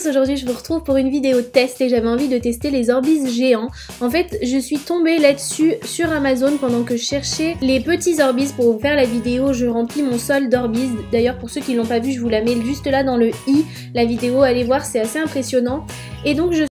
tous, aujourd'hui je vous retrouve pour une vidéo test et j'avais envie de tester les Orbeez géants. En fait je suis tombée là-dessus sur Amazon pendant que je cherchais les petits Orbeez pour vous faire la vidéo. Je remplis mon sol d'Orbeez. D'ailleurs pour ceux qui l'ont pas vu, je vous la mets juste là dans le i, la vidéo, allez voir, c'est assez impressionnant. Et donc je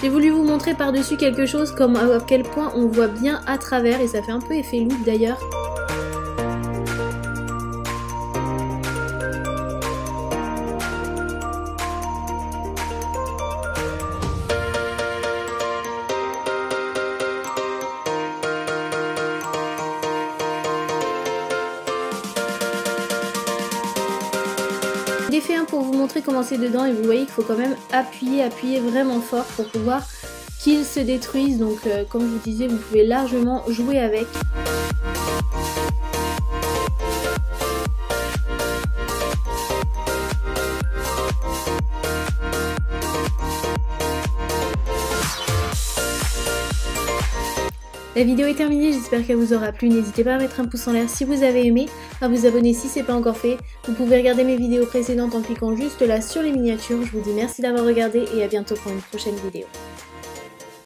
J'ai voulu vous montrer par-dessus quelque chose comme à quel point on voit bien à travers et ça fait un peu effet loupe d'ailleurs. J'ai fait un pour vous montrer comment c'est dedans et vous voyez qu'il faut quand même appuyer vraiment fort pour pouvoir qu'il se détruise. Donc comme je vous disais, vous pouvez largement jouer avec. La vidéo est terminée, j'espère qu'elle vous aura plu. N'hésitez pas à mettre un pouce en l'air si vous avez aimé, à vous abonner si ce n'est pas encore fait. Vous pouvez regarder mes vidéos précédentes en cliquant juste là sur les miniatures. Je vous dis merci d'avoir regardé et à bientôt pour une prochaine vidéo.